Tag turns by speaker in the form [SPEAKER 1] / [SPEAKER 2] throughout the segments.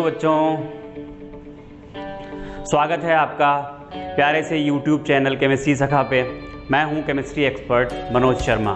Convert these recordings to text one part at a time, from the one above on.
[SPEAKER 1] बच्चों, स्वागत है आपका प्यारे से YouTube चैनल केमिस्ट्री सखा पे। मैं हूं केमिस्ट्री एक्सपर्ट मनोज शर्मा।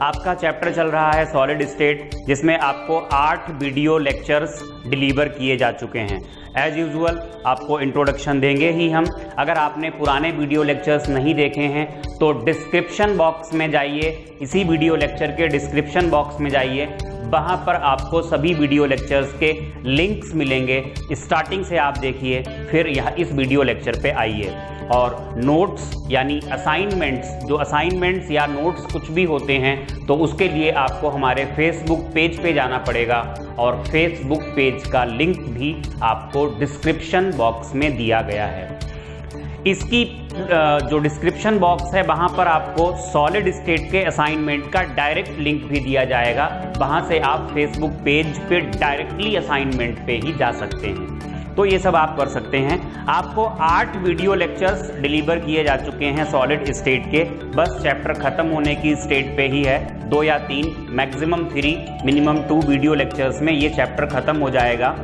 [SPEAKER 1] आपका चैप्टर चल रहा है सॉलिड स्टेट, जिसमें आपको 8 वीडियो लेक्चर्स डिलीवर किए जा चुके हैं। एज यूजुअल आपको इंट्रोडक्शन देंगे ही हम। अगर आपने पुराने वीडियो लेक्चर्स नहीं देखे हैं तो डिस्क्रिप्शन बॉक्स में जाइए, इसी वीडियो लेक्चर के डिस्क्रिप्शन बॉक्स में जाइए, वहाँ पर आपको सभी वीडियो लेक्चर्स के लिंक्स मिलेंगे। स्टार्टिंग से आप देखिए, फिर यहाँ इस वीडियो लेक्चर पे आइए। और नोट्स यानी असाइनमेंट्स या नोट्स कुछ भी होते हैं तो उसके लिए आपको हमारे फेसबुक पेज पे जाना पड़ेगा, और फेसबुक पेज का लिंक भी आपको डिस्क्रिप्शन बॉक्स में दिया गया है। इसकी जो डिस्क्रिप्शन बॉक्स है वहाँ पर आपको सॉलिड स्टेट के असाइनमेंट का डायरेक्ट लिंक भी दिया जाएगा। वहाँ से आप फेसबुक पेज पे डायरेक्टली असाइनमेंट पे ही जा सकते हैं। तो ये सब आप कर सकते हैं। आपको 8 वीडियो लेक्चर्स डिलीवर किए जा चुके हैं सॉलिड स्टेट के। बस चैप्टर खत्म होने की स्टेट पे ही है। 2 या 3 मैक्सिमम 3 मिनिमम 2 वीडियो लेक्चर्स में ये चैप्टर खत्म हो जाएगा।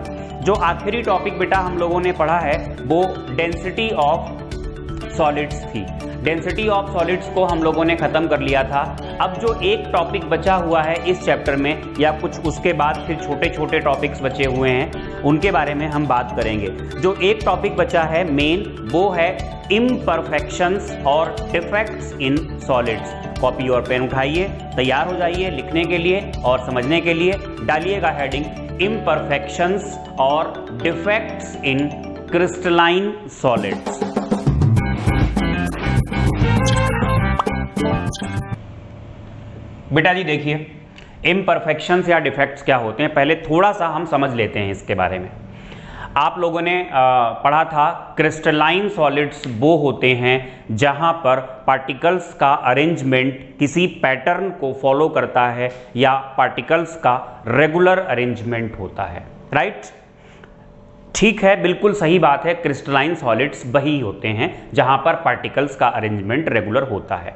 [SPEAKER 1] जो आखिरी टॉपिक बेटा हम लोगों ने पढ़ा है वो डेंसिटी ऑफ सॉलिड्स थी। डेंसिटी ऑफ सॉलिड्स को हम लोगों ने खत्म कर लिया था। अब जो एक टॉपिक बचा हुआ है इस चैप्टर में, या कुछ उसके बाद फिर छोटे छोटे टॉपिक्स बचे हुए हैं, उनके बारे में हम बात करेंगे। जो एक टॉपिक बचा है मेन, वो है इम्परफेक्शंस और डिफेक्ट्स इन सॉलिड्स। कॉपी और पेन उठाइए, तैयार हो जाइए लिखने के लिए और समझने के लिए। डालिएगा हेडिंग इम्परफेक्शंस और डिफेक्ट्स इन क्रिस्टलाइन सॉलिड्स। बेटा जी देखिए, इम्परफेक्शंस या डिफेक्ट्स क्या होते हैं, पहले थोड़ा सा हम समझ लेते हैं इसके बारे में। आप लोगों ने पढ़ा था क्रिस्टलाइन सॉलिड्स वो होते हैं जहां पर पार्टिकल्स का अरेंजमेंट किसी पैटर्न को फॉलो करता है, या पार्टिकल्स का रेगुलर अरेंजमेंट होता है। राइट, ठीक है, बिल्कुल सही बात है। क्रिस्टलाइन सॉलिड्स वही होते हैं जहां पर पार्टिकल्स का अरेंजमेंट रेगुलर होता है।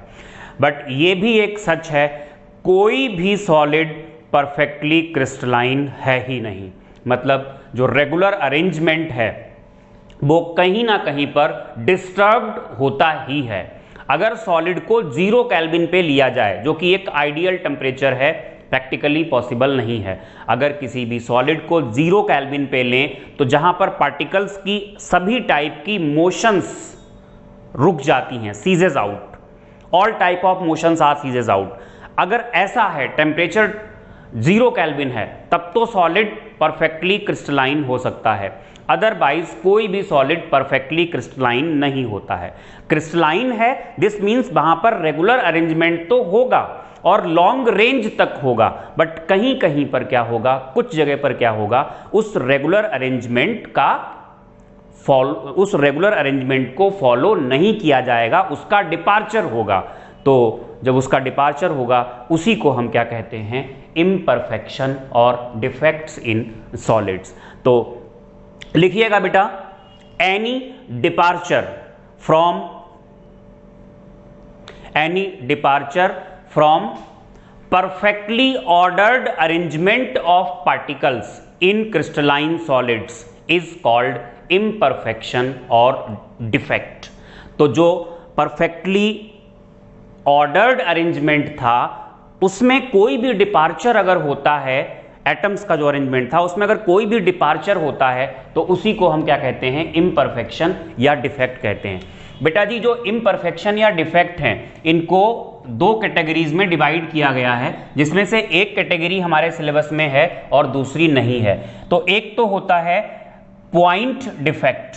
[SPEAKER 1] बट ये भी एक सच है, कोई भी सॉलिड परफेक्टली क्रिस्टलाइन है ही नहीं। मतलब जो रेगुलर अरेंजमेंट है वो कहीं ना कहीं पर डिस्टर्ब्ड होता ही है। अगर सॉलिड को 0 केल्विन पे लिया जाए, जो कि एक आइडियल टेम्परेचर है, प्रैक्टिकली पॉसिबल नहीं है। अगर किसी भी सॉलिड को 0 केल्विन पे लें तो जहां पर पार्टिकल्स की सभी टाइप की मोशंस रुक जाती हैं, ceases out, all type of motions are ceases out. अगर ऐसा है, टेम्परेचर 0 केल्विन है, तब तो सॉलिड परफेक्टली क्रिस्टलाइन हो सकता है। अदरवाइज कोई भी सॉलिड परफेक्टली क्रिस्टलाइन नहीं होता है। क्रिस्टलाइन है, दिस मीन्स वहां पर रेगुलर अरेंजमेंट तो होगा और लॉन्ग रेंज तक होगा, बट कहीं कहीं पर क्या होगा, कुछ जगह पर क्या होगा, उस रेगुलर अरेंजमेंट को फॉलो नहीं किया जाएगा, उसका डिपार्चर होगा। तो जब उसका डिपार्चर होगा उसी को हम क्या कहते हैं, इम्परफेक्शन और डिफेक्ट्स इन सॉलिड्स। तो लिखिएगा बेटा, any departure from perfectly ordered arrangement of particles in crystalline solids is called imperfection और defect। तो जो perfectly ordered arrangement था उसमें कोई भी डिपार्चर अगर होता है, एटम्स का जो अरेंजमेंट था उसमें अगर कोई भी डिपार्चर होता है तो उसी को हम क्या कहते हैं, इम्परफेक्शन या डिफेक्ट कहते हैं। बेटा जी जो इम्परफेक्शन या डिफेक्ट हैं, इनको 2 कैटेगरीज में डिवाइड किया गया है, जिसमें से एक कैटेगरी हमारे सिलेबस में है और दूसरी नहीं है। तो एक तो होता है पॉइंट डिफेक्ट,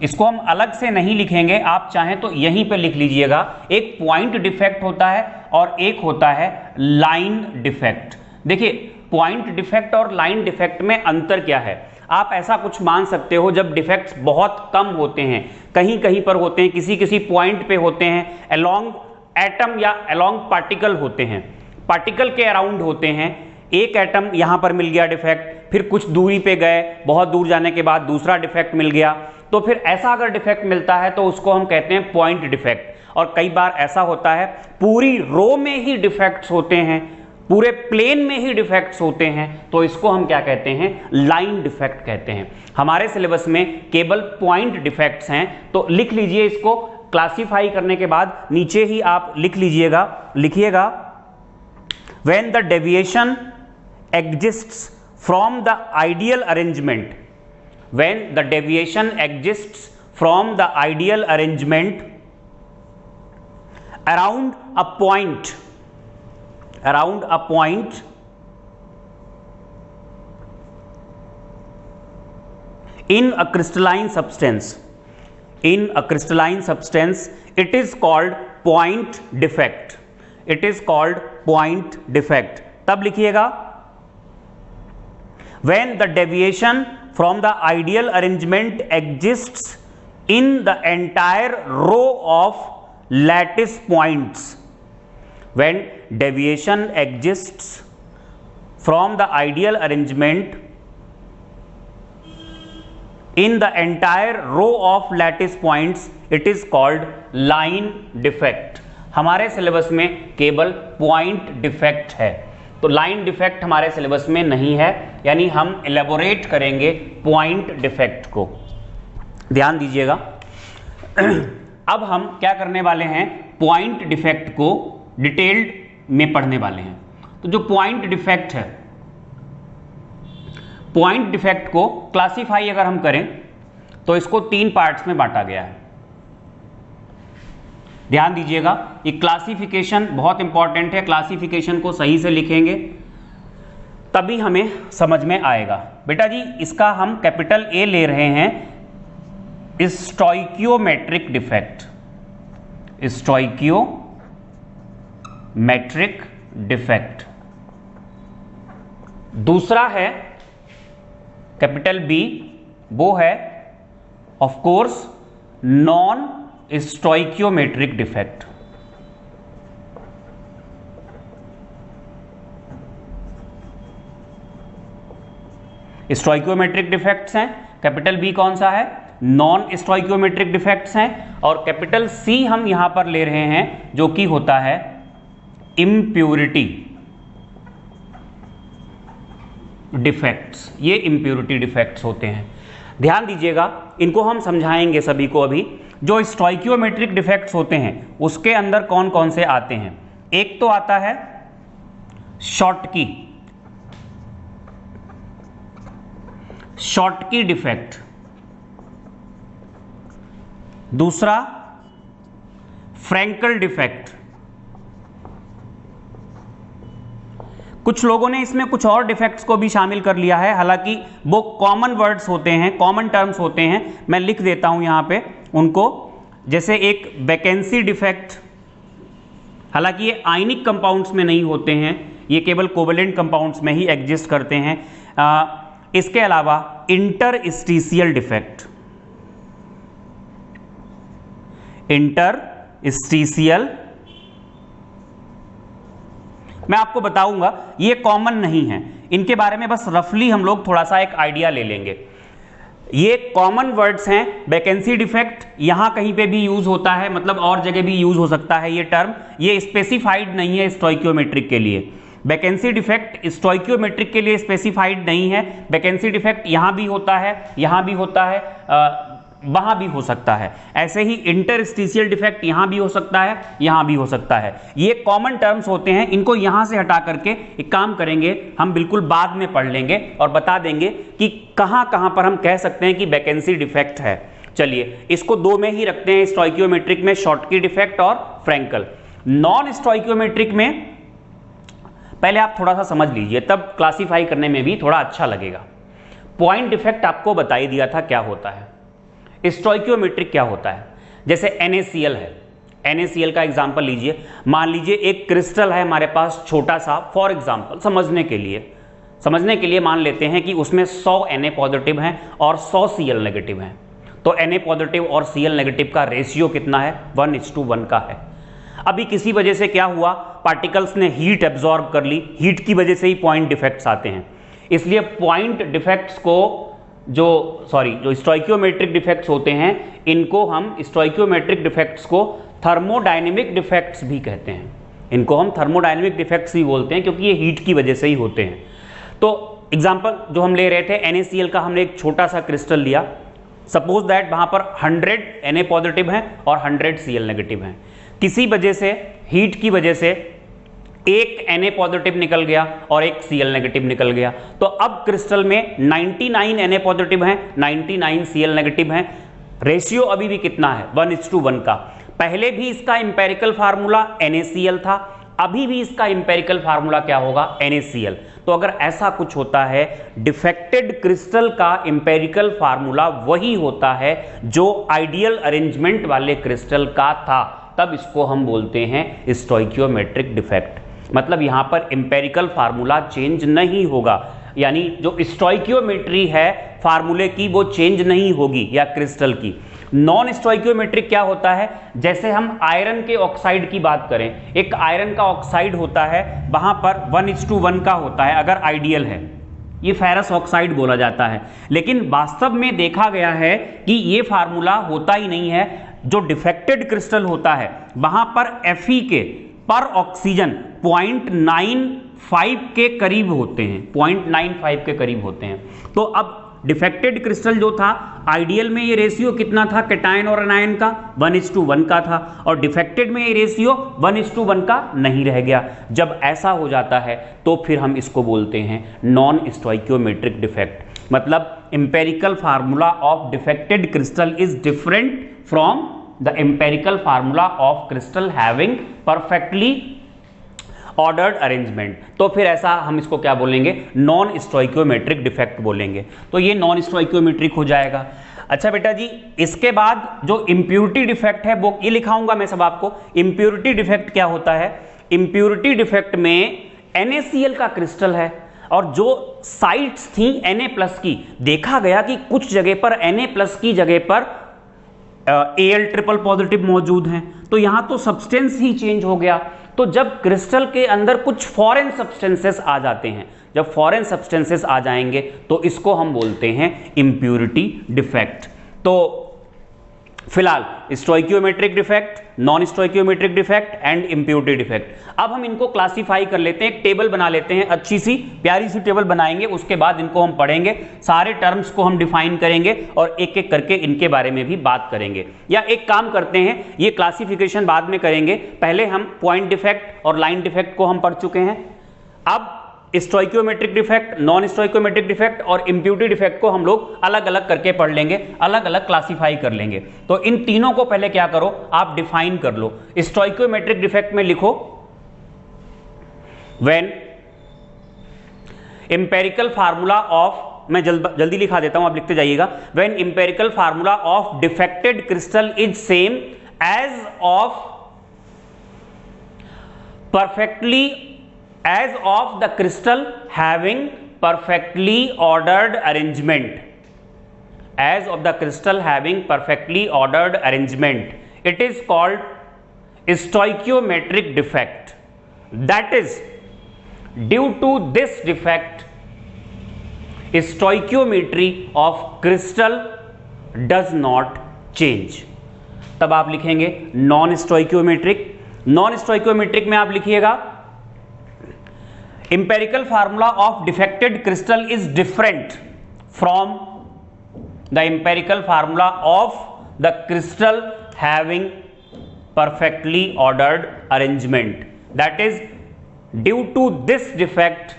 [SPEAKER 1] इसको हम अलग से नहीं लिखेंगे, आप चाहें तो यहीं पे लिख लीजिएगा। एक पॉइंट डिफेक्ट होता है और एक होता है लाइन डिफेक्ट। देखिए, पॉइंट डिफेक्ट और लाइन डिफेक्ट में अंतर क्या है, आप ऐसा कुछ मान सकते हो, जब डिफेक्ट्स बहुत कम होते हैं, कहीं कहीं पर होते हैं, किसी किसी पॉइंट पे होते हैं, अलोंग एटम या अलोंग पार्टिकल होते हैं, पार्टिकल के अराउंड होते हैं। एक एटम यहां पर मिल गया डिफेक्ट, फिर कुछ दूरी पे गए, बहुत दूर जाने के बाद दूसरा डिफेक्ट मिल गया, तो फिर ऐसा अगर डिफेक्ट मिलता है तो उसको हम कहते हैं पॉइंट डिफेक्ट। और कई बार ऐसा होता है पूरी रो में ही डिफेक्ट्स होते हैं, पूरे प्लेन में ही डिफेक्ट्स होते हैं तो इसको हम क्या कहते हैं, लाइन डिफेक्ट कहते हैं। हमारे सिलेबस में केवल पॉइंट डिफेक्ट्स हैं, तो लिख लीजिए इसको। क्लासिफाई करने के बाद नीचे ही आप लिख लिखिएगा when the deviation exists from the ideal arrangement, when the deviation exists from the ideal arrangement around a point in a crystalline substance, it is called point defect, तब लिखिएगा when the deviation from the ideal arrangement exists in the entire row of lattice points, when deviation exists from the ideal arrangement in the entire row of lattice points, it is called line defect। हमारे syllabus में केवल point defect है, तो line defect हमारे syllabus में नहीं है, यानी हम एलेबोरेट करेंगे पॉइंट डिफेक्ट को, ध्यान दीजिएगा। अब हम क्या करने वाले हैं, पॉइंट डिफेक्ट को डिटेल्ड में पढ़ने वाले हैं। तो जो पॉइंट डिफेक्ट है, पॉइंट डिफेक्ट को क्लासिफाई अगर हम करें तो इसको 3 पार्ट्स में बांटा गया है। ध्यान दीजिएगा, ये क्लासिफिकेशन बहुत इंपॉर्टेंट है, क्लासिफिकेशन को सही से लिखेंगे तभी हमें समझ में आएगा। बेटा जी इसका हम कैपिटल ए ले रहे हैं, स्टोइकियोमेट्रिक डिफेक्ट, स्टोइकियोमेट्रिक डिफेक्ट। दूसरा है कैपिटल बी, वो है of course non stoichiometric defect. Stoichiometric defects हैं, कैपिटल बी कौन सा है, नॉन स्टोइकियोमेट्रिक डिफेक्ट्स हैं, और कैपिटल सी हम यहां पर ले रहे हैं जो कि होता है इम्प्यूरिटी डिफेक्ट्स। ये इम्प्यूरिटी डिफेक्ट्स होते हैं, ध्यान दीजिएगा, इनको हम समझाएंगे सभी को अभी। जो स्टोइकियोमेट्रिक डिफेक्ट्स होते हैं उसके अंदर कौन कौन से आते हैं, एक तो आता है शॉर्टकी डिफेक्ट, दूसरा फ्रैंकल डिफेक्ट। कुछ लोगों ने इसमें कुछ और डिफेक्ट्स को भी शामिल कर लिया है, हालांकि वो कॉमन वर्ड्स होते हैं, कॉमन टर्म्स होते हैं, मैं लिख देता हूं यहां पे उनको। जैसे एक वैकेंसी डिफेक्ट, हालांकि ये आयनिक कंपाउंड्स में नहीं होते हैं, ये केवल कोवेलेंट कंपाउंड्स में ही एग्जिस्ट करते हैं। इसके अलावा इंटरस्टिशियल डिफेक्ट, मैं आपको बताऊंगा, ये कॉमन नहीं है, इनके बारे में बस रफली हम लोग थोड़ा सा एक आइडिया ले लेंगे। ये कॉमन वर्ड्स हैं, वैकेंसी डिफेक्ट यहां कहीं पे भी यूज होता है, मतलब और जगह भी यूज हो सकता है ये टर्म, ये स्पेसिफाइड नहीं है स्टोइकियोमेट्रिक के लिए। वैकेंसी डिफेक्ट स्टोइकियोमेट्रिक के लिए स्पेसिफाइड नहीं है, वैकेंसी डिफेक्ट यहां भी होता है, यहां भी होता है, वहां भी हो सकता है। ऐसे ही इंटरस्टिशियल डिफेक्ट यहां भी हो सकता है, यहां भी हो सकता है। ये कॉमन टर्म्स होते हैं, इनको यहां से हटा करके एक काम करेंगे, हम बिल्कुल बाद में पढ़ लेंगे और बता देंगे कि कहां कहां पर हम कह सकते हैं कि वैकेंसी डिफेक्ट है। चलिए इसको 2 में ही रखते हैं, स्टोइकियोमेट्रिक में शॉर्टकी डिफेक्ट और फ्रैंकल। नॉन स्टोइकियोमेट्रिक में पहले आप थोड़ा सा समझ लीजिए, तब क्लासिफाई करने में भी थोड़ा अच्छा लगेगा। पॉइंट डिफेक्ट आपको बता ही दिया था क्या होता है, स्टोइकियोमेट्रिक क्या होता है। जैसे NaCl है, NaCl का एग्जांपल लीजिए, मान लीजिए एक क्रिस्टल है हमारे पास छोटा सा, फॉर एग्जांपल समझने के लिए मान लेते हैं कि उसमें 100 Na पॉजिटिव हैं और 100 Cl नेगेटिव हैं, तो Na पॉजिटिव और Cl नेगेटिव का रेशियो कितना है, 1:1 का है। अभी किसी वजह से क्या हुआ, पार्टिकल्स ने हीट एब्जॉर्ब कर ली, हीट की वजह से ही पॉइंट डिफेक्ट्स आते हैं। इसलिए पॉइंट डिफेक्ट्स को जो स्टोइकियोमेट्रिक डिफेक्ट्स होते हैं, इनको हम स्टोइकियोमेट्रिक डिफेक्ट्स को थर्मोडायनेमिक डिफेक्ट्स भी कहते हैं। इनको हम थर्मोडायनेमिक डिफेक्ट्स भी बोलते हैं क्योंकि ये हीट की वजह से ही होते हैं। तो एग्जाम्पल जो हम ले रहे थे, NaCl का हमने एक छोटा सा क्रिस्टल लिया, सपोज दैट वहां पर 100 Na पॉजिटिव हैं और 100 Cl नेगेटिव हैं। किसी वजह से, हीट की वजह से एक Na पॉजिटिव निकल गया और एक Cl नेगेटिव निकल गया, तो अब क्रिस्टल में 99 Na पॉजिटिव हैं, 99 Cl नेगेटिव हैं। रेशियो अभी भी कितना है? 1:1 का। पहले भी इसका इंपेरिकल फार्मूला NaCl था, अभी भी इसका इंपेरिकल फार्मूला क्या होगा? NaCl। तो अगर ऐसा कुछ होता है, डिफेक्टेड क्रिस्टल का इंपेरिकल फार्मूला वही होता है जो आइडियल अरेंजमेंट वाले क्रिस्टल का था, तब इसको हम बोलते हैं स्टोइकियोमेट्रिक डिफेक्ट। मतलब यहां पर इंपेरिकल फार्मूला चेंज नहीं होगा, यानी जो स्टोइकियोमेट्री है फार्मूले की वो चेंज नहीं होगी या क्रिस्टल की। नॉन स्टोइकियोमेट्रिक क्या होता है? जैसे हम आयरन के ऑक्साइड की बात करें, एक आयरन का ऑक्साइड होता है, वहां पर 1:1 का होता है अगर आइडियल है, ये फेरस ऑक्साइड बोला जाता है। लेकिन वास्तव में देखा गया है कि ये फार्मूला होता ही नहीं है। जो डिफेक्टेड क्रिस्टल होता है वहां पर Fe के पर ऑक्सीजन 0.95 के करीब होते हैं, 0.95 के करीब होते हैं। तो अब डिफेक्टेड क्रिस्टल जो था, आइडियल में ये रेशियो कितना था कैटायन और एनायन का? 1:1 का था, और डिफेक्टेड में ये रेशियो 1:1 का नहीं रह गया। जब ऐसा हो जाता है तो फिर हम इसको बोलते हैं नॉन स्टोइकियोमेट्रिक डिफेक्ट। मतलब empirical formula of defected crystal is different from the empirical formula of crystal having perfectly ordered arrangement. तो फिर ऐसा हम इसको क्या बोलेंगे? नॉन स्टोइकियोमेट्रिक डिफेक्ट बोलेंगे। तो ये नॉन स्टोइकियोमेट्रिक हो जाएगा। अच्छा बेटा जी, इसके बाद जो इंप्योरिटी डिफेक्ट है वो ये लिखाऊंगा मैं सब आपको। इंप्योरिटी डिफेक्ट क्या होता है? इंप्योरिटी डिफेक्ट में NaCl का क्रिस्टल है और जो साइट्स थी Na+ की, देखा गया कि कुछ जगह पर Na+ की जगह पर Al ट्रिपल पॉजिटिव मौजूद हैं, तो यहां तो सब्सटेंस ही चेंज हो गया। तो जब क्रिस्टल के अंदर कुछ फॉरेन सब्सटेंसेस आ जाते हैं, जब फॉरेन सब्सटेंसेस आ जाएंगे तो इसको हम बोलते हैं इंप्योरिटी डिफेक्ट। तो फिलहाल stoichiometric defect, non stoichiometric defect and impurity defect. अब हम इनको क्लासिफाई कर लेते हैं, एक टेबल बना लेते हैं, अच्छी सी प्यारी सी टेबल बनाएंगे, उसके बाद इनको हम पढ़ेंगे, सारे टर्म्स को हम डिफाइन करेंगे और एक एक करके इनके बारे में भी बात करेंगे। या एक काम करते हैं, ये क्लासिफिकेशन बाद में करेंगे, पहले हम पॉइंट डिफेक्ट और लाइन डिफेक्ट को हम पढ़ चुके हैं। अब stoichiometric defect, non stoichiometric defect और इंप्योरिटी डिफेक्ट को हम लोग अलग अलग करके पढ़ लेंगे, अलग अलग क्लासिफाई कर लेंगे। तो इन तीनों को पहले क्या करो, आप डिफाइन कर लो। स्टोइकियोमेट्रिक डिफेक्ट में लिखो व्हेन इंपेरिकल फार्मूला ऑफ, मैं जल्दी लिखा देता हूं, आप लिखते जाइएगा। When empirical formula of defected crystal is same as of perfectly as of the crystal having perfectly ordered arrangement, as of the crystal having perfectly ordered arrangement, it is called stoichiometric defect. That is, due to this defect, stoichiometry of crystal does not change. तब आप लिखेंगे non stoichiometric. Non stoichiometric में आप लिखिएगा empirical formula of defected crystal is different from the empirical formula of the crystal having perfectly ordered arrangement. That is, due to this defect,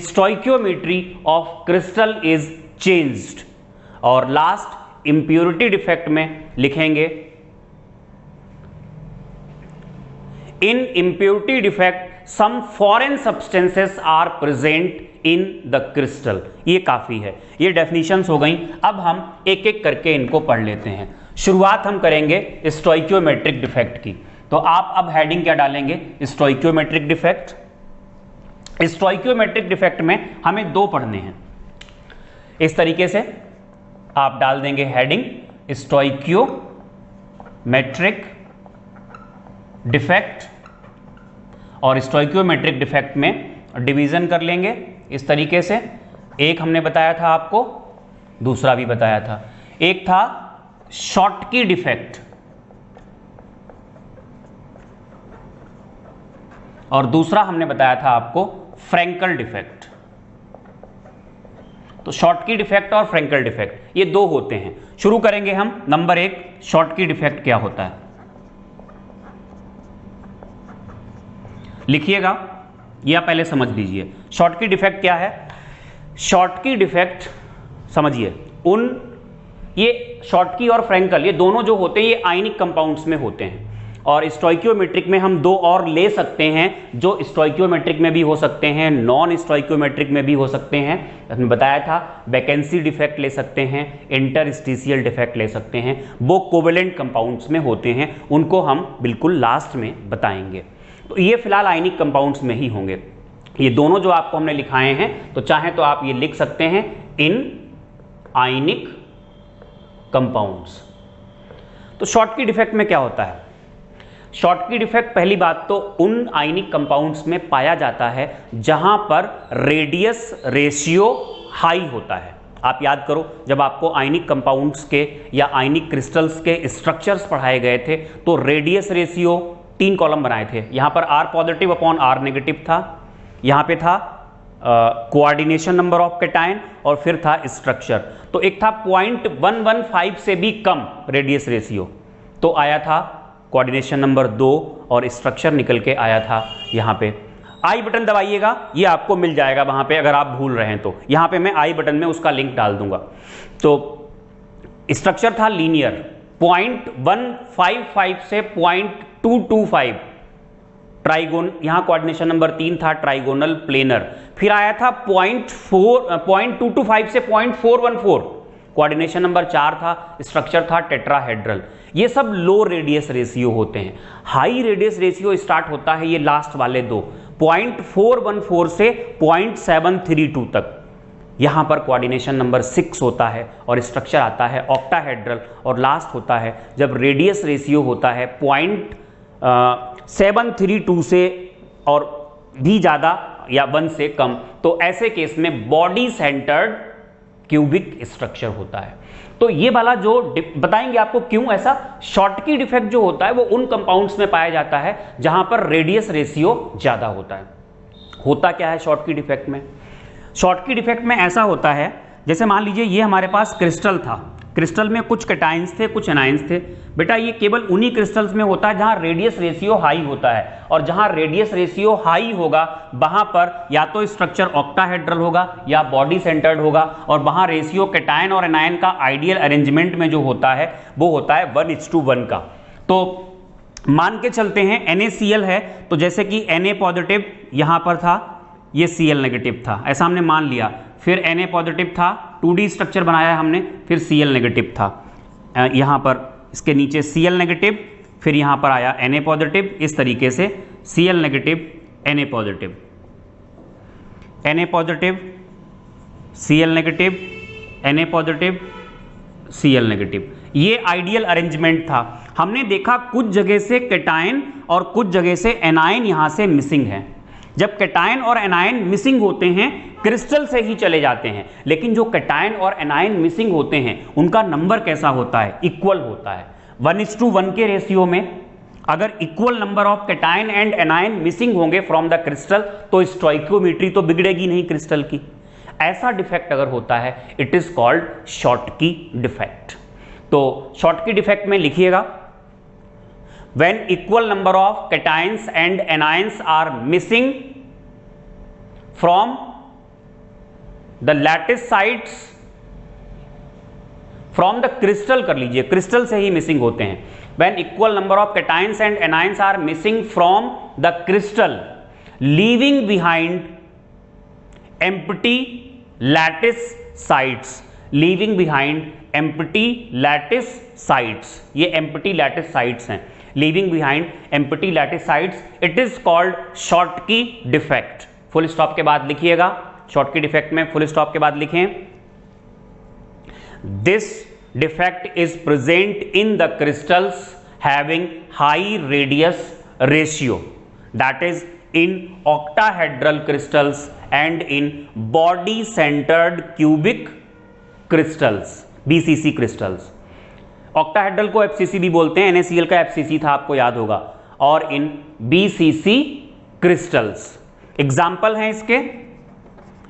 [SPEAKER 1] stoichiometry of crystal is changed. और last impurity defect में लिखेंगे in impurity defect some foreign substances are present in the crystal. ये काफी है, ये definitions हो गई। अब हम एक एक करके इनको पढ़ लेते हैं। शुरुआत हम करेंगे स्टोइकियोमेट्रिक डिफेक्ट की। तो आप अब हेडिंग क्या डालेंगे? Stoichiometric defect. स्टोइकियोमेट्रिक डिफेक्ट में हमें दो पढ़ने हैं। इस तरीके से आप डाल देंगे हेडिंग स्टोइकियोमेट्रिक डिफेक्ट, और स्टोइकियोमेट्रिक डिफेक्ट में डिवीजन कर लेंगे इस तरीके से। एक हमने बताया था आपको, दूसरा भी बताया था। एक था शॉटकी डिफेक्ट, और दूसरा हमने बताया था आपको फ्रैंकल डिफेक्ट। तो शॉर्टकी डिफेक्ट और फ्रैंकल डिफेक्ट ये दो होते हैं। शुरू करेंगे हम। नंबर 1, शॉर्टकी डिफेक्ट क्या होता है, लिखिएगा या पहले समझ लीजिए। शॉर्टकी डिफेक्ट क्या है? शॉर्टकी डिफेक्ट समझिए, ये शॉर्टकी और फ्रैंकल ये दोनों जो होते हैं ये आयनिक कंपाउंड्स में होते हैं, और स्टोइकियोमेट्रिक में हम दो और ले सकते हैं जो स्टोइकियोमेट्रिक में भी हो सकते हैं, नॉन स्टोइकियोमेट्रिक में भी हो सकते हैं। हमने बताया था वैकेंसी डिफेक्ट ले सकते हैं, इंटरस्टिशियल डिफेक्ट ले सकते हैं, वो कोवेलेंट कंपाउंड्स में होते हैं, उनको हम बिल्कुल लास्ट में बताएंगे। तो ये फिलहाल आयनिक कंपाउंड्स में ही होंगे। ये दोनों जो आपको हमने लिखाए हैं, तो चाहे तो आप ये लिख सकते हैं इन आयनिक कंपाउंड्स। तो शॉर्टकी डिफेक्ट में क्या होता है? शॉर्टकी डिफेक्ट पहली बात तो उन आयनिक कंपाउंड्स में पाया जाता है जहां पर रेडियस रेशियो हाई होता है। आप याद करो, जब आपको आयनिक कंपाउंड्स के या आयनिक क्रिस्टल्स के स्ट्रक्चर्स पढ़ाए गए थे तो रेडियस रेशियो 3 कॉलम बनाए थे। यहां पर R positive upon R negative था, यहां पे था कोऑर्डिनेशन नंबर ऑफ कैटायन, और फिर था स्ट्रक्चर। तो एक था 0.115 से भी कम रेडियस रेशियो, तो आया था कोऑर्डिनेशन नंबर 2, और स्ट्रक्चर निकल के आया था यहाँ पे। आई बटन दबाइएगा, ये आपको मिल जाएगा वहां पे, अगर आप भूल रहे हैं तो यहाँ पे मैं आई बटन में उसका लिंक डाल दूंगा। तो स्ट्रक्चर था लीनियर, 0.155 से 0.225 ट्राइगोन, यहां कोऑर्डिनेशन नंबर 3 था ट्राइगोनल प्लेनर। फिर आया था 0.225 से 0.414, कोऑर्डिनेशन नंबर 4 था, स्ट्रक्चर था टेट्राहेड्रल। ये सब लो रेडियस रेशियो होते हैं। हाई रेडियस रेशियो स्टार्ट होता है ये लास्ट वाले दो, 0.414 से 0.732 तक। यहां पर कोऑर्डिनेशन नंबर 6 होता है और स्ट्रक्चर आता है ऑक्टाहेड्रल, और लास्ट होता है जब रेडियस रेशियो होता है 0.732 से और भी ज़्यादा या 1 से कम, तो ऐसे केस में बॉडी सेंटर्ड क्यूबिक स्ट्रक्चर होता है। तो ये वाला जो बताएंगे आपको क्यों ऐसा शॉर्टकी डिफेक्ट जो होता है वो उन कंपाउंड्स में पाया जाता है जहां पर रेडियस रेशियो ज़्यादा होता है। होता क्या है शॉर्टकी डिफेक्ट में? शॉर्टकी डिफेक्ट में ऐसा होता है, जैसे मान लीजिए ये हमारे पास क्रिस्टल था, क्रिस्टल में कुछ कैटायंस थे कुछ एनायंस थे। बेटा ये केवल उन्हीं क्रिस्टल्स में होता है जहां रेडियस रेशियो हाई होता है, और जहां रेडियस रेशियो हाई होगा वहां पर या तो स्ट्रक्चर ऑक्टाहेड्रल होगा या बॉडी सेंटर्ड होगा, और वहां रेशियो कैटायन और एनायन का आइडियल अरेंजमेंट में जो होता है वो होता है 1:1 का। तो मान के चलते हैं NaCl है, तो जैसे कि Na पॉजिटिव यहां पर था, ये Cl नेगेटिव था, ऐसा हमने मान लिया। फिर Na पॉजिटिव था, 2D स्ट्रक्चर बनाया हमने, फिर Cl नेगेटिव था, यहाँ पर इसके नीचे Cl नेगेटिव, फिर यहाँ पर आया Na पॉजिटिव, इस तरीके से Cl negative Na positive, Na positive Cl negative, Na positive Cl negative. ये आइडियल अरेंजमेंट था। हमने देखा कुछ जगह से कैटायन और कुछ जगह से एनायन यहाँ से मिसिंग है। जब कैटायन और एनायन मिसिंग होते हैं क्रिस्टल से ही चले जाते हैं, लेकिन जो कैटायन और एनायन मिसिंग होते हैं उनका नंबर कैसा होता है? इक्वल होता है। 1:1 के रेशियो में अगर equal number of cation and anion missing होंगे फ्रॉम द क्रिस्टल तो स्टोइकियोमेट्री तो बिगड़ेगी नहीं क्रिस्टल की। ऐसा डिफेक्ट अगर होता है it is called Schottky defect. तो शॉर्टकी डिफेक्ट में लिखिएगा, when equal number of cations and anions are missing from the lattice sites from the crystal, कर लीजिए क्रिस्टल से ही मिसिंग होते हैं। when equal number of cations and anions are missing from the crystal leaving behind empty lattice sites, leaving behind empty lattice sites, ये empty lattice sites हैं, leaving behind empty lattice sites, it is called Schottky defect। Full stop के बाद लिखिएगा, Schottky defect में full stop के बाद लिखें, this defect is present in the crystals having high radius ratio, that is in octahedral crystals and in body centered cubic crystals, BCC crystals। Octahedral को FCC भी बोलते हैं, NaCl का FCC था आपको याद होगा, और इन BCC क्रिस्टल्स। एग्जाम्पल हैं इसके,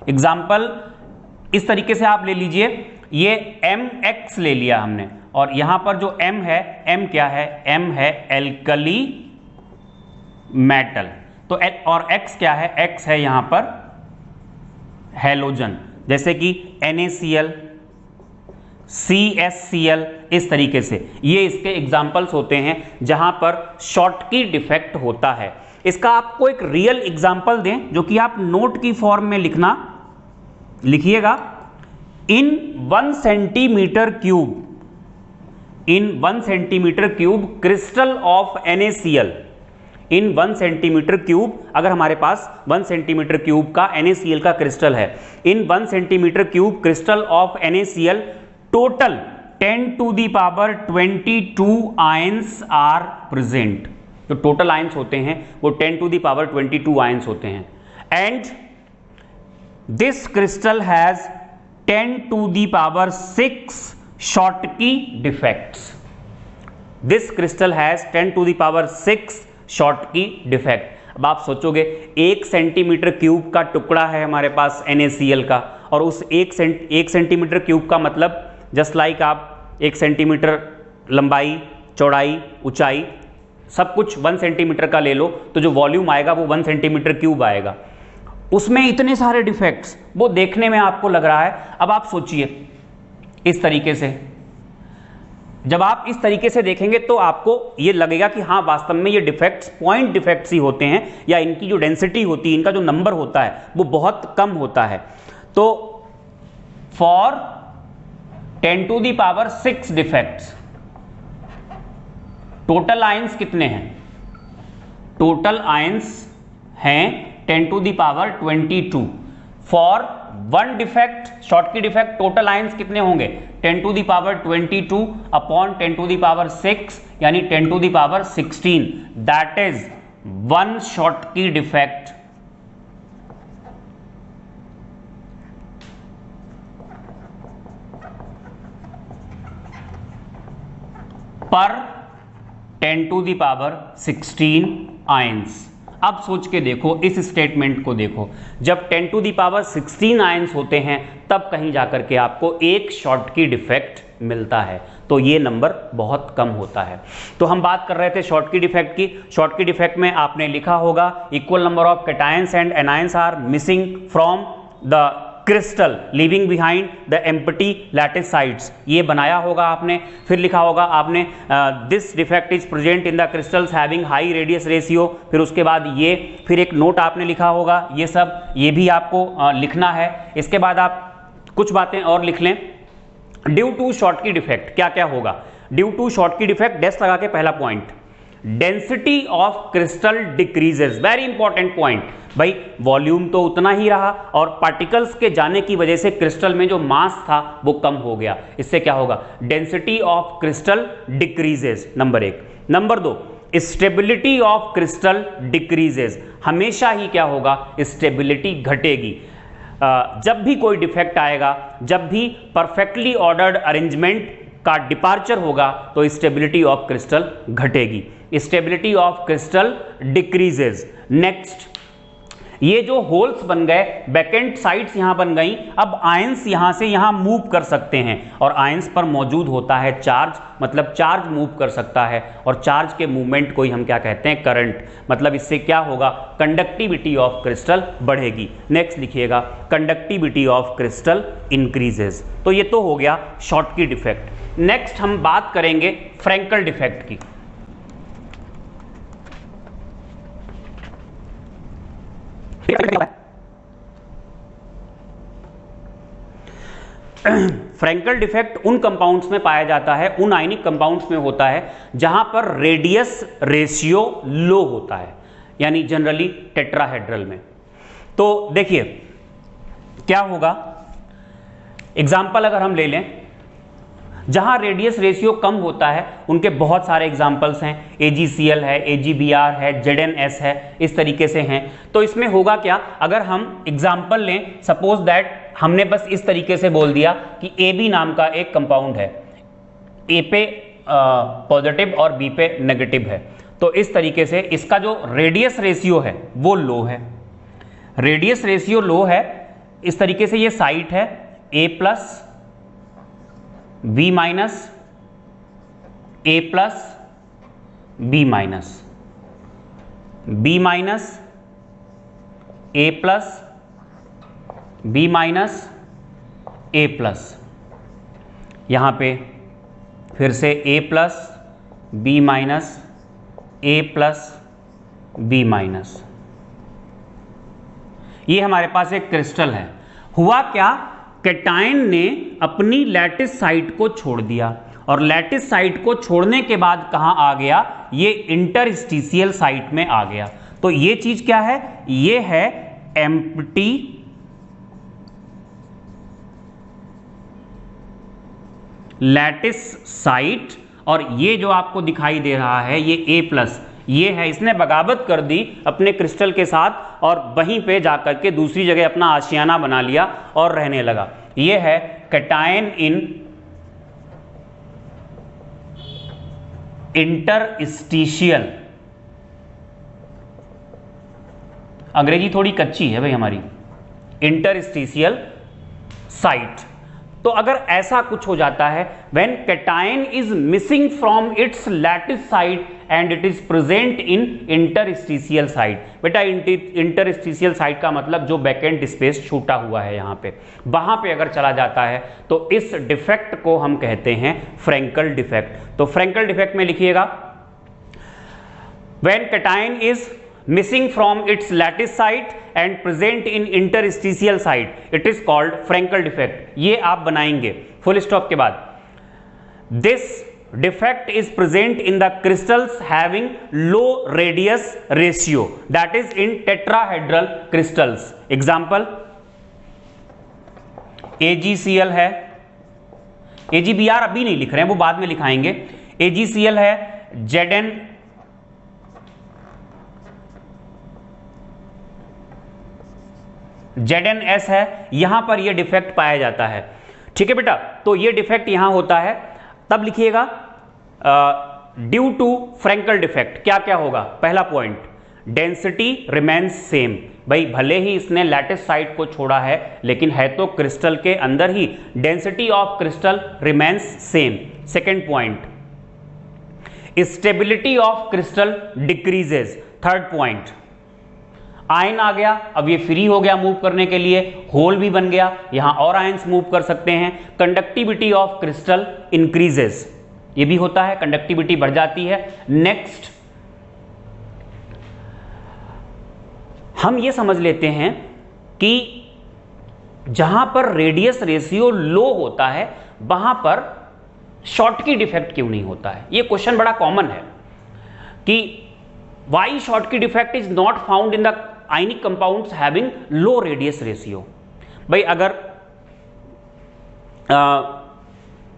[SPEAKER 1] एग्जाम्पल इस तरीके से आप ले लीजिए, ये MX ले लिया हमने, और यहां पर जो M है, M क्या है, M है एल्कली मेटल, तो और X क्या है, X है यहां पर हैलोजन, जैसे कि NaCl, CSCl, इस तरीके से। ये इसके एग्जाम्पल्स होते हैं जहां पर शॉर्टकी डिफेक्ट होता है। इसका आपको एक रियल एग्जाम्पल दें जो कि आप नोट की फॉर्म में लिखिएगा, in 1 centimetre cube crystal of NaCl, in 1 centimetre cube, अगर हमारे पास 1 सेंटीमीटर क्यूब का NaCl का क्रिस्टल है, in 1 centimetre cube crystal of NaCl total 10 to the power 22 ions are present. जो टोटल आयंस होते हैं वो 10 to the power 22 आयंस होते हैं। And this crystal has 10 to the power 6 Schottky defects. This crystal has 10 to the power 6 Schottky defect. अब आप सोचोगे 1 centimetre cube का टुकड़ा है हमारे पास NaCl का, और उस 1 सेंटीमीटर क्यूब का मतलब जस्ट लाइक आप 1 सेंटीमीटर लंबाई, चौड़ाई, ऊंचाई, सब कुछ 1 सेंटीमीटर का ले लो, तो जो वॉल्यूम आएगा वो 1 सेंटीमीटर क्यूब आएगा। उसमें इतने सारे डिफेक्ट्स, वो देखने में आपको लग रहा है। अब आप सोचिए इस तरीके से, जब आप इस तरीके से देखेंगे तो आपको ये लगेगा कि हाँ वास्तव में ये डिफेक्ट्स पॉइंट डिफेक्ट्स ही होते हैं, या इनकी जो डेंसिटी होती है, इनका जो नंबर होता है वो बहुत कम होता है। तो for 10 to the power 6 defects, total ions कितने हैं? टोटल आयंस हैं 10 to the power 22। For 1 defect, Schottky defect, total ions कितने होंगे? 10 to the power 22 upon 10 to the power 6, यानी 10 to the power 16। That is 1 Schottky defect पर 10 to the power 16 ions. अब सोच के देखो, इस स्टेटमेंट को देखो, जब 10 to the power 16 आयंस होते हैं तब कहीं जाकर के आपको 1 शॉर्टकी डिफेक्ट मिलता है, तो ये नंबर बहुत कम होता है। तो हम बात कर रहे थे शॉर्टकी डिफेक्ट की। शॉर्टकी डिफेक्ट में आपने लिखा होगा equal number of cations and anions are missing from the crystal leaving behind the empty lattice sides, ये बनाया होगा आपने। फिर लिखा होगा आपने this defect is present in the crystals having high radius ratio, फिर उसके बाद ये, फिर एक नोट आपने लिखा होगा, ये सब ये भी आपको लिखना है। इसके बाद आप कुछ बातें और लिख लें। ड्यू टू शॉर्टकी डिफेक्ट क्या क्या होगा? Due to Schottky defect dash लगा के पहला point, density of crystal decreases, very important point. भाई वॉल्यूम तो उतना ही रहा और पार्टिकल्स के जाने की वजह से क्रिस्टल में जो मास था वो कम हो गया, इससे क्या होगा? Density of crystal decreases, number 1। Number 2, stability of crystal decreases, हमेशा ही क्या होगा? स्टेबिलिटी घटेगी। जब भी कोई डिफेक्ट आएगा, जब भी परफेक्टली ऑर्डर्ड अरेंजमेंट का डिपार्चर होगा तो स्टेबिलिटी ऑफ क्रिस्टल घटेगी, stability of crystal decreases. Next, ये जो होल्स बन गए, वैकेंट साइट्स यहां बन गई, अब आयंस यहां से यहां मूव कर सकते हैं, और आयंस पर मौजूद होता है चार्ज, मतलब चार्ज मूव कर सकता है, और चार्ज के मूवमेंट को ही हम क्या कहते हैं? करंट। मतलब इससे क्या होगा? कंडक्टिविटी ऑफ क्रिस्टल बढ़ेगी। नेक्स्ट लिखिएगा, कंडक्टिविटी ऑफ क्रिस्टल इंक्रीजेस। तो ये तो हो गया शॉर्टकी डिफेक्ट। नेक्स्ट हम बात करेंगे फ्रैंकल डिफेक्ट की। फ्रैंकल डिफेक्ट उन कंपाउंड्स में पाया जाता है, उन आयनिक कंपाउंड्स में होता है जहां पर रेडियस रेशियो लो होता है, यानी जनरली टेट्राहेड्रल में। तो देखिए क्या होगा, एग्जाम्पल अगर हम ले लें, जहां रेडियस रेशियो कम होता है उनके बहुत सारे एग्जाम्पल्स हैं, AgCl है, AgBr है, ZnS है, इस तरीके से हैं। तो इसमें होगा क्या, अगर हम एग्जाम्पल लें, सपोज दैट हमने बस इस तरीके से बोल दिया कि AB नाम का एक कंपाउंड है, A पे पॉजिटिव और बी पे नेगेटिव है। तो इस तरीके से इसका जो रेडियस रेशियो है वो लो है, रेडियस रेशियो लो है। इस तरीके से ये साइट है a plus B minus A plus B minus B minus A plus B minus A plus, यहाँ पे फिर से a plus B minus A plus B minus. ये हमारे पास एक क्रिस्टल है। हुआ क्या, कैटायन ने अपनी लैटिस साइट को छोड़ दिया और लैटिस साइट को छोड़ने के बाद कहां आ गया, ये इंटरस्टिशियल साइट में आ गया। तो ये चीज क्या है, ये है एम्प्टी लैटिस साइट, और ये जो आपको दिखाई दे रहा है ये A प्लस, ये है, इसने बगावत कर दी अपने क्रिस्टल के साथ और वहीं पे जाकर के दूसरी जगह अपना आशियाना बना लिया और रहने लगा। ये है कैटायन इन इंटरस्टिशियल, अंग्रेजी थोड़ी कच्ची है भाई हमारी, इंटरस्टिशियल साइट। तो अगर ऐसा कुछ हो जाता है, when cation is missing from its lattice site and it is present in interstitial site. बेटा इंटरस्टिशियल साइट का मतलब जो बैकेंड स्पेस छूटा हुआ है यहाँ पे, वहां पे अगर चला जाता है तो इस डिफेक्ट को हम कहते हैं फ्रैंकल डिफेक्ट। तो फ्रैंकल डिफेक्ट में लिखिएगा, when cation is missing from its lattice site and present in interstitial site, it is called Frankel defect। ये आप बनाएंगे फुल स्टॉप के बाद। This defect is present in the crystals having low radius ratio, that is in tetrahedral crystals। Example AgCl है, AgBr अभी नहीं लिख रहे हैं, वो बाद में लिखाएंगे। AgCl है, ZnS है, यहां पर यह डिफेक्ट पाया जाता है। ठीक है बेटा, तो यह डिफेक्ट यहां होता है, तब लिखिएगा ड्यू टू फ्रैंकल डिफेक्ट क्या क्या होगा। पहला पॉइंट, डेंसिटी रिमेन्स सेम, भाई भले ही इसने लैटिस साइट को छोड़ा है लेकिन है तो क्रिस्टल के अंदर ही, density of crystal remains same. Second point, stability of crystal decreases. Third point, ion आ गया, अब ये फ्री हो गया मूव करने के लिए, होल भी बन गया, यहां और आयंस मूव कर सकते हैं। कंडक्टिविटी ऑफ क्रिस्टल इंक्रीजेस, ये भी होता है, कंडक्टिविटी बढ़ जाती है। नेक्स्ट हम ये समझ लेते हैं कि जहां पर रेडियस रेशियो लो होता है वहां पर शॉर्टकी डिफेक्ट क्यों नहीं होता है। ये क्वेश्चन बड़ा कॉमन है कि why Schottky defect is not found in the ionic compounds having low radius ratio. भाई अगर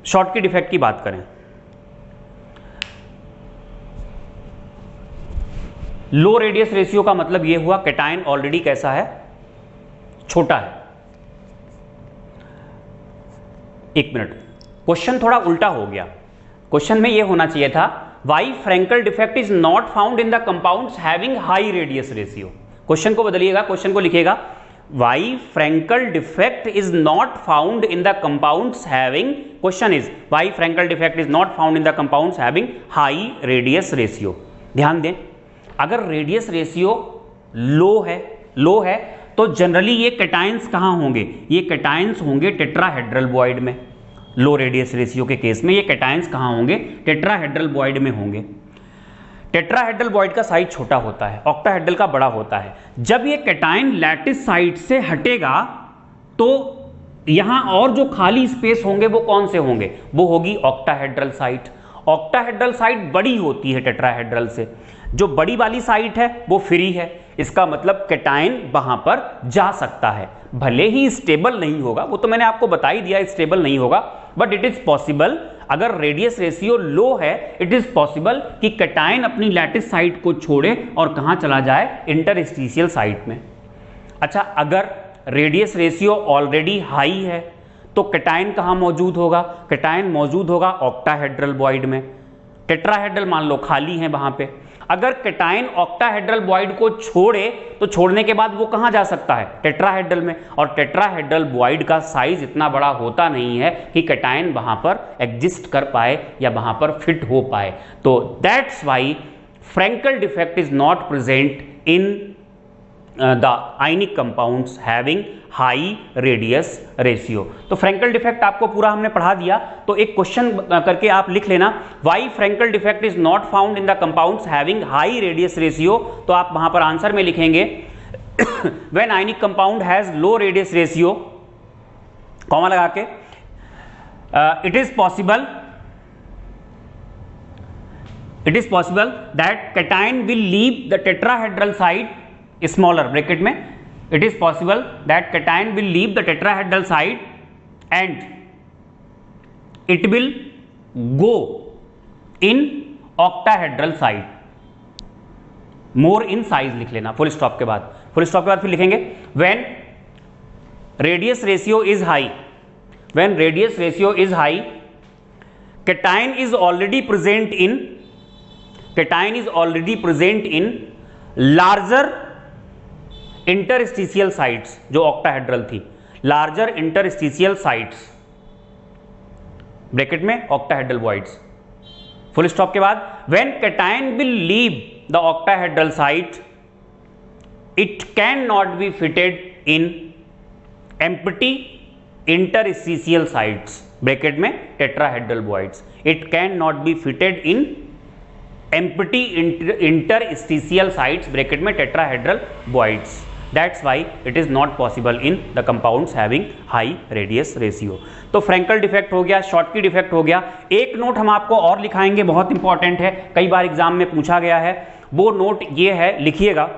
[SPEAKER 1] शॉर्टकी डिफेक्ट की बात करें, लो रेडियस रेशियो का मतलब यह हुआ कैटायन ऑलरेडी कैसा है, छोटा है। एक मिनट, क्वेश्चन थोड़ा उल्टा हो गया। क्वेश्चन में यह होना चाहिए था why Frenkel defect is not found in the compounds having high radius ratio. Question को बदलिएगा, क्वेश्चन को लिखिएगा why Frenkel defect is not found in the compounds having, question is why Frenkel defect is not found in the compounds having high radius ratio. ध्यान दें, अगर radius ratio लो है तो generally ये कैटायंस कहां होंगे, ये कैटायंस होंगे टेट्राहेड्रल बॉयड में। लो रेडियस रेशियो के केस में ये कैटायंस कहां होंगे, टेट्राहेड्रल बॉयड में होंगे। टेट्राहेड्रल बॉयड का साइज छोटा होता है, ऑक्टाहेड्रल का बड़ा होता है। जब ये कैटायन लैटिस साइट से हटेगा तो यहां और जो खाली स्पेस होंगे वो कौन से होंगे, वो होगी ऑक्टाहेड्रल साइट। ऑक्टाहेड्रल साइट बड़ी होती है टेट्राहेड्रल से, जो बड़ी वाली साइट है वो फ्री है, इसका मतलब कैटायन वहां पर जा सकता है। भले ही स्टेबल नहीं होगा, वो तो मैंने आपको बता ही दिया स्टेबल नहीं होगा, बट इट इज पॉसिबल, अगर रेडियस रेशियो लो है इट इज पॉसिबल कि कैटायन अपनी लैटिस साइट को छोड़े और कहां चला जाए, इंटरस्टिशियल साइट में। अच्छा, अगर रेडियस रेशियो ऑलरेडी हाई है तो कैटायन कहाँ मौजूद होगा? कैटायन मौजूद होगा ऑक्टाहेड्रल वॉइड में। टेट्राहेड्रल मान लो खाली है वहां पे। अगर कैटायन ऑक्टाहेड्रल वॉइड को छोड़े तो छोड़ने के बाद वो कहां जा सकता है? टेट्राहेड्रल में। और टेट्राहेड्रल वॉइड का साइज इतना बड़ा होता नहीं है कि कैटायन वहां पर एग्जिस्ट कर पाए या वहां पर फिट हो पाए। तो that's why Frenkel defect is not present in the ionic compounds having high radius ratio. तो फ्रैंकल डिफेक्ट आपको पूरा हमने पढ़ा दिया। तो एक क्वेश्चन करके आप लिख लेना, why Frenkel defect is not found in the compounds having high radius ratio. तो आप वहां पर आंसर में लिखेंगे when ionic compound has low radius ratio, comma लगा के, it is possible that cation will leave the tetrahedral side, smaller bracket में, it is possible that cation will leave the tetrahedral side and it will go in octahedral side, more in size लिख लेना full stop के बाद। Full stop के बाद फिर लिखेंगे when radius ratio is high, when radius ratio is high, cation is already present in larger interstitial sites, जो octahedral थी, लार्जर इंटरस्टिशियल साइट्स ब्रैकेट में ऑक्टाहेड्रल वॉइड्स। फुल स्टॉप के बाद when cation will leave the octahedral site it can not be fitted in empty interstitial sites bracket में tetrahedral voids. It can not be fitted in empty interstitial sites bracket में tetrahedral voids. That's why it is not possible in the compounds having high radius ratio। तो Frenkel defect हो गया, Schottky defect हो गया। एक note हम आपको और लिखाएंगे, बहुत इंपॉर्टेंट है, कई बार एग्जाम में पूछा गया है। वो नोट ये है, लिखिएगा,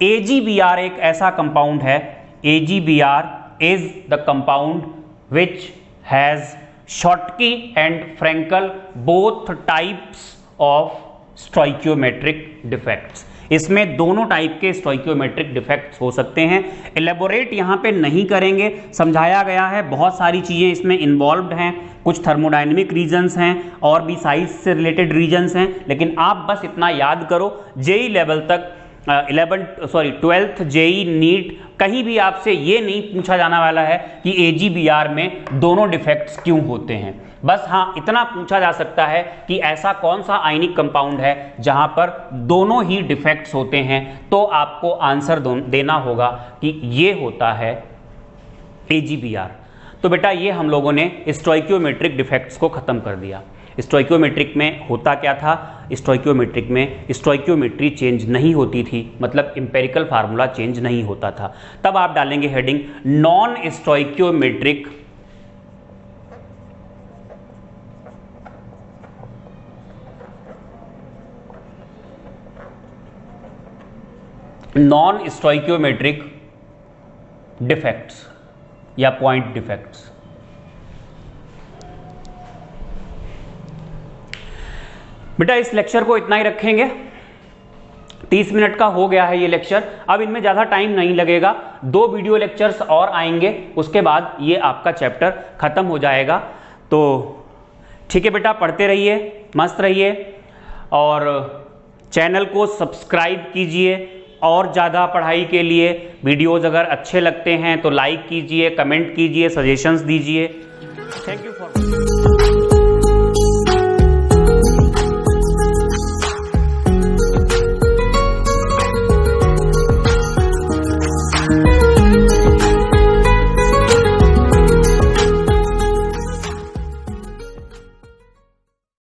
[SPEAKER 1] AgBr एक ऐसा कंपाउंड है, AgBr is the compound which has Schottky and Frankel both types of stoichiometric defects। इसमें दोनों टाइप के स्टोइकियोमेट्रिक डिफेक्ट्स हो सकते हैं। एलेबोरेट यहाँ पे नहीं करेंगे, समझाया गया है, बहुत सारी चीज़ें इसमें इन्वॉल्व्ड हैं, कुछ थर्मोडायनेमिक रीजन्स हैं और भी साइज से रिलेटेड रीजन्स हैं। लेकिन आप बस इतना याद करो, जेई लेवल तक 12th जेई नीट कहीं भी आपसे ये नहीं पूछा जाने वाला है कि AgBr में दोनों डिफेक्ट्स क्यों होते हैं। बस हाँ, इतना पूछा जा सकता है कि ऐसा कौन सा आयनिक कंपाउंड है जहां पर दोनों ही डिफेक्ट्स होते हैं, तो आपको आंसर देना होगा कि ये होता है AgBr। तो बेटा ये हम लोगों ने स्टोइकियोमेट्रिक डिफेक्ट्स को खत्म कर दिया। स्टोइकियोमेट्रिक में होता क्या था? स्टोइकियोमेट्रिक में स्टोइकियोमेट्री चेंज नहीं होती थी, मतलब इंपेरिकल फार्मूला चेंज नहीं होता था। तब आप डालेंगे हेडिंग नॉन स्टोइकियोमेट्रिक डिफेक्ट्स या पॉइंट डिफेक्ट्स। बेटा इस लेक्चर को इतना ही रखेंगे, 30 मिनट का हो गया है ये लेक्चर। अब इनमें ज़्यादा टाइम नहीं लगेगा, 2 वीडियो लेक्चर्स और आएंगे, उसके बाद ये आपका चैप्टर ख़त्म हो जाएगा। तो ठीक है बेटा, पढ़ते रहिए, मस्त रहिए और चैनल को सब्सक्राइब कीजिए। और ज़्यादा पढ़ाई के लिए वीडियोज़ अगर अच्छे लगते हैं तो लाइक कीजिए, कमेंट कीजिए, सजेशंस दीजिए। Thank you for